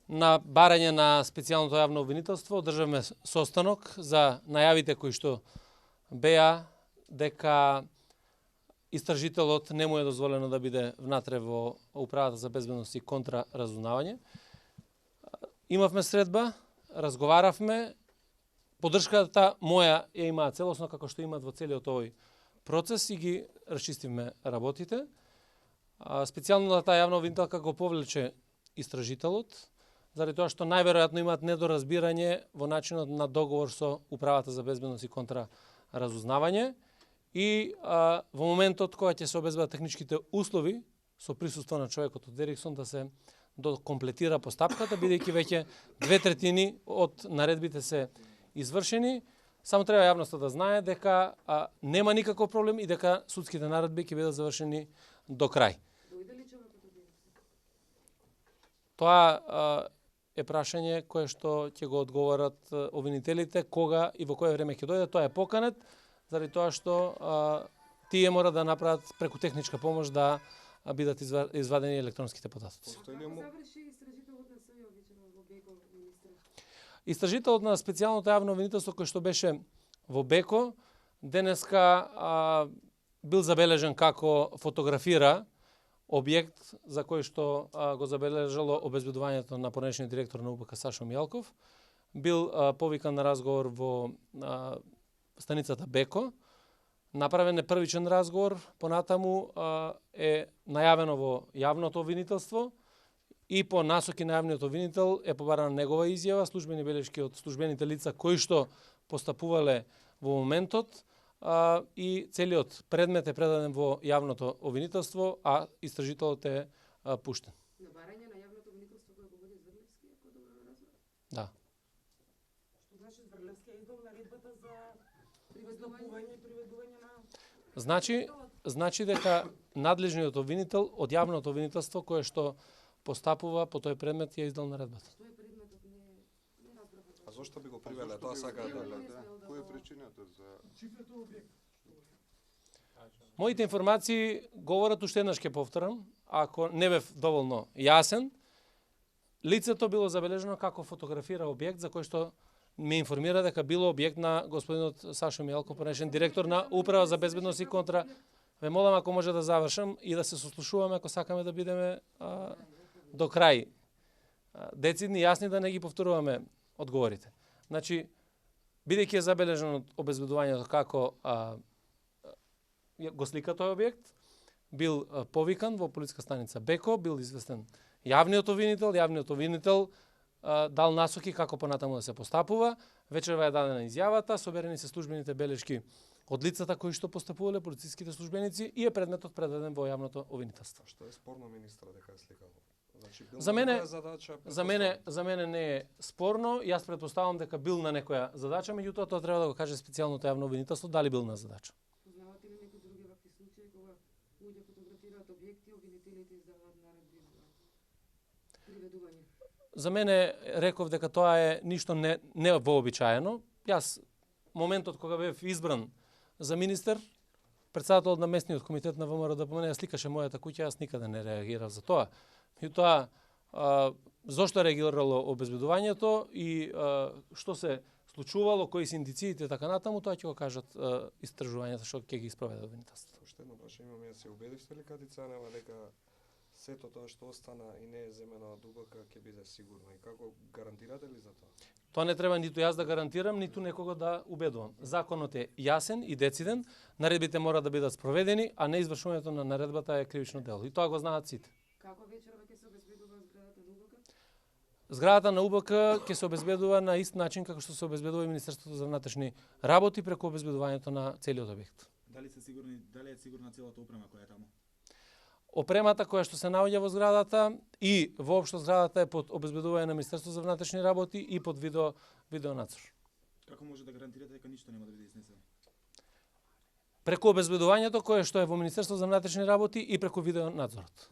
На барање на специјалното јавно обвинителство одржавме состанок за најавите кои што беа дека истражителот не му е дозволено да биде внатре во Управата за безбедност и контраразузнавање. Имавме средба, разговаравме, поддршката моја ја имаа целосно како што имаат во целиот овој процес и ги расчистивме работите. Специјалната јавна обвинителка го повлече истражителот, заради тоа што најверојатно имаат недоразбирање во начинот на договор со Управата за безбедност и контраразузнавање и во моментот кога ќе се обезбедат техничките услови со присуство на човекот од Ериксон да се докомплетира постапката, бидејќи веќе 2/3 од наредбите се извршени. Само треба јавноста да знае дека нема никаков проблем и дека судските наредби ќе бидат завршени до крај. Тоа е прашање кое што ќе го одговорат обвинителите кога и во кое време ќе дојде. Тоа е поканет, заради тоа што тие мора да направат преку техничка помош да бидат извадени електронските податоци. Истражителот на специјалното јавно обвинителство кој што беше во Беко денеска бил забележен како фотографира објект за кој што го забележало обезбедувањето на понешниот директор на УПК Сашо Мијалков. Бил повикан на разговор во станицата Беко. Направен е првичен разговор, понатаму е најавено во јавното обвинителство и по насоки на јавниот обвинител е побарана негова изјава, службени белешки од службените лица кои што постапувале во моментот и целиот предмет е предаден во јавното обвинителство, а истражителот е пуштен. На барање на јавното обвинителство кој го води Зврлевски, ако добро разбирам? Да. Што значи Зврлевски е издал наредбата за приведување на... Значи дека надлежниот обвинител од јавното обвинителство кое што постапува по тој предмет ја издал наредбата. Тој предметот не разбрав. А зошто би го привеле? Тоа сака да... Која е причината за... Чифрата објект? Моите информации говорат, уште еднаш ќе повторам, ако не бев доволно јасен, лицето било забележено како фотографира објект за кој што ме информира дека било објект на господинот Сашо Мијалков, понешен директор на Управа за безбедност и контра. Ве молам ако може да завршам и да се сослушуваме ако сакаме да бидеме до крај децидни, јасни, да не ги повторуваме одговорите. Значи, бидејќи е забележено обезбедувањето како го слика тој објект, бил повикан во полициска станица Беко, бил известен јавниот обвинител дал насоки како понатаму да се постапува, вечерва е дадена изјавата, соберени се службените белешки од лицата кои што постапувале, полициските службеници, и е предметот предаден во јавното обвинителство. Што е спорно, министра, дека е сликал? Значи, За мене не е спорно, јас претпоставам дека бил на некоја задача, меѓутоа тоа треба да го каже специјалното јавно обвинителство дали бил на задача. Познавате ли некои други вакви случаи кога луѓе фотографираат објекти, обвинителите издаваат наредби за приведување? За мене реков дека тоа е ништо не вообичаено. Јас моментот кога бев избран за министер, председател на местниот комитет на ВМРО да помене сликаше мојата куќа, јас никаде не реагирав за тоа. И тоа зошто реагирало обезбедувањето и што се случувало, кои се индициите така натаму, тоа ќе го кажат истражувањата што ќе ги спроведе обвинителството. Уште едно прашање имаме, се убедивте ли Катицанова дека сето тоа што остана и не е земено од УПК ќе биде сигурно и како гарантирате ли за тоа? Тоа не треба ниту јас да гарантирам, ниту некого да убедувам. Законот е јасен и дециден, наредбите мора да бидат спроведени, а не извршувањето на наредбата е кривично дело. И тоа го знаат сите. Како вечерва ќе се обезбедува зградата на УПК? Зградата на УПК ќе се обезбедува на ист начин како што се обезбедува и Министерството за внатрешни работи преку обезбедувањето на целиот објект. Дали е сигурна целата опрема која е таму? Опремата која што се наоѓа во зградата и воопшто зградата е под обезбедување на Министерството за внатрешни работи и под видео надзор. Како може да гарантирате дека ништо нема да биде изнесено? Преку обезбедувањето кое што е во Министерството за внатрешни работи и преку видео надзорот.